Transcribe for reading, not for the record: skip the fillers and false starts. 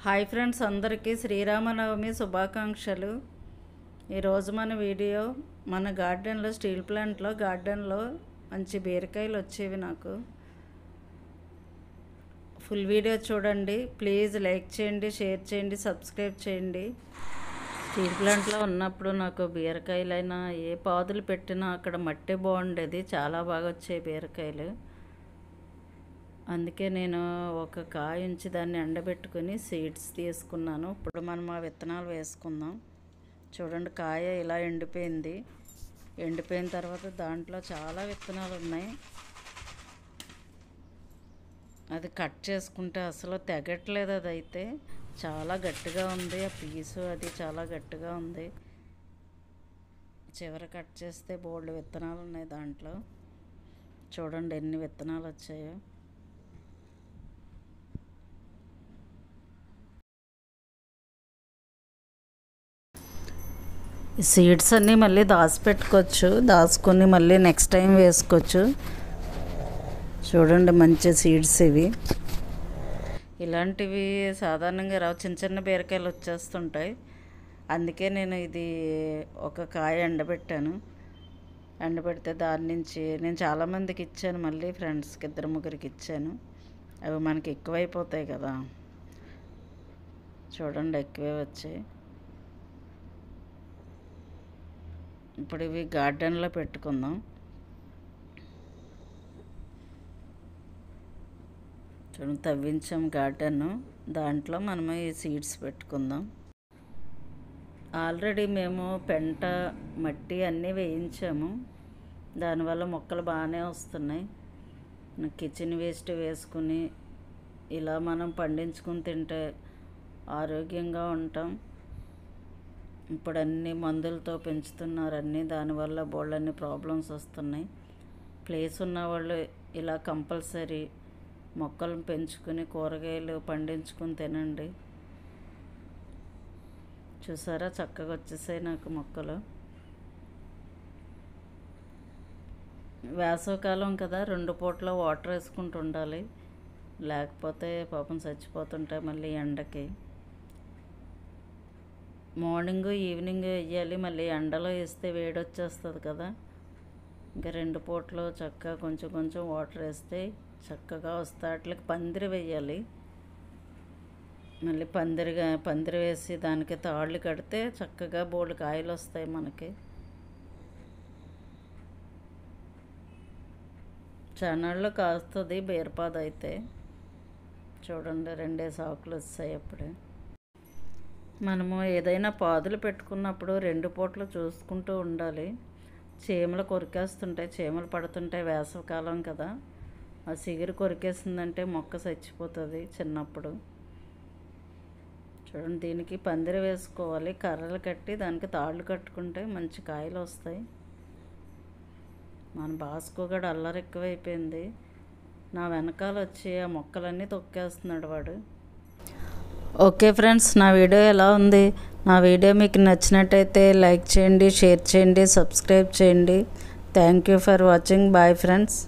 Hi friends, అందరికీ శ్రీరామనవమి శుభాకాంక్షలు. ఈరోజు మన వీడియో మన గార్డెన్లో స్టీల్ ప్లాంట్లో గార్డెన్లో మంచి బీరకాయలు వచ్చేవి. నాకు ఫుల్ వీడియో చూడండి. ప్లీజ్ లైక్ చేయండి, షేర్ చేయండి, సబ్స్క్రైబ్ చేయండి. స్టీల్ ప్లాంట్లో ఉన్నప్పుడు నాకు బీరకాయలైనా ఏ పాదులు పెట్టినా అక్కడ మట్టి బాగుండేది, చాలా బాగా వచ్చాయి బీరకాయలు. అందుకే నేను ఒక కాయ ఉంచి దాన్ని ఎండబెట్టుకుని సీడ్స్ తీసుకున్నాను. ఇప్పుడు మనం ఆ విత్తనాలు వేసుకుందాం. చూడండి, కాయ ఇలా ఎండిపోయింది. ఎండిపోయిన తర్వాత దాంట్లో చాలా విత్తనాలు ఉన్నాయి. అది కట్ చేసుకుంటే అసలు తెగట్లేదు. అదైతే చాలా గట్టిగా ఉంది. ఆ పీసు అది చాలా గట్టిగా ఉంది. చివర కట్ చేస్తే బోల్డ్ విత్తనాలు ఉన్నాయి దాంట్లో. చూడండి ఎన్ని విత్తనాలు వచ్చాయో. సీడ్స్ అన్నీ మళ్ళీ దాచిపెట్టుకోవచ్చు, దాచుకొని మళ్ళీ నెక్స్ట్ టైం వేసుకోవచ్చు. చూడండి మంచి సీడ్స్ ఇవి. ఇలాంటివి సాధారణంగా రావు, చిన్న చిన్న బీరకాయలు వచ్చేస్తుంటాయి. అందుకే నేను ఇది ఒక కాయ ఎండబెట్టాను. ఎండబెడితే దాని నుంచి నేను చాలామందికి ఇచ్చాను, మళ్ళీ ఫ్రెండ్స్కి 2-3కి ఇచ్చాను. అవి మనకి ఎక్కువైపోతాయి కదా. చూడండి ఎక్కువే వచ్చాయి. ఇప్పుడు ఇవి గార్డెన్లో పెట్టుకుందాం. చూడండి తవ్వించాం గార్డెన్, దాంట్లో మనము ఈ సీడ్స్ పెట్టుకుందాం. ఆల్రెడీ మేము పెంట మట్టి అన్నీ వేయించాము, దానివల్ల మొక్కలు బాగానే వస్తున్నాయి. కిచెన్ వేస్ట్ వేసుకుని ఇలా మనం పండించుకుని తింటే ఆరోగ్యంగా ఉంటాం. ఇప్పుడు అన్ని మందులతో పెంచుతున్నారు అన్నీ, దానివల్ల బోళ్ళన్ని ప్రాబ్లమ్స్ వస్తున్నాయి. ప్లేస్ ఉన్నవాళ్ళు ఇలా కంపల్సరీ మొక్కలను పెంచుకుని కూరగాయలు పండించుకుని తినండి. చూసారా చక్కగా వచ్చేసాయి నాకు మొక్కలు. వేసవికాలం కదా, 2 పూటల వాటర్ వేసుకుంటూ ఉండాలి, లేకపోతే పాపం చచ్చిపోతుంటాయి మళ్ళీ ఎండకి. మార్నింగ్ ఈవినింగ్ వేయాలి, మళ్ళీ ఎండలో వేస్తే వేడి వచ్చేస్తుంది కదా. ఇంకా 2 పూటలు చక్కగా కొంచెం కొంచెం వాటర్ వేస్తే చక్కగా వస్తాయి. వాటికి పందిరి వేయాలి. మళ్ళీ పందిరి వేసి దానికి తాళ్ళు కడితే చక్కగా బోల్డ్ కాయలు వస్తాయి మనకి. చనాళ్ళు కాస్తుంది బీరపాదు అయితే. చూడండి 2 ఆకులు వస్తాయి అప్పుడే. మనము ఏదైనా పాదులు పెట్టుకున్నప్పుడు 2 పూటలు చూసుకుంటూ ఉండాలి. చీమలు కొరికేస్తుంటాయి, చీమలు పడుతుంటాయి, వేసవికాలం కదా. ఆ సిగురు కొరికేసిందంటే మొక్క చచ్చిపోతుంది చిన్నప్పుడు. చూడండి దీనికి పందిరి వేసుకోవాలి, కర్రలు కట్టి దానికి తాళ్ళు కట్టుకుంటే మంచి కాయలు వస్తాయి. మన బాస్కో గడ అల్లరి ఎక్కువైపోయింది, నా వెనకాల వచ్చి ఆ మొక్కలన్నీ తొక్కేస్తున్నాడు వాడు. ఓకే ఫ్రెండ్స్, నా వీడియో ఎలా ఉంది? నా వీడియో మీకు నచ్చినట్టయితే లైక్ చేయండి, షేర్ చేయండి, సబ్స్క్రైబ్ చేయండి. Thank you for watching. Bye friends.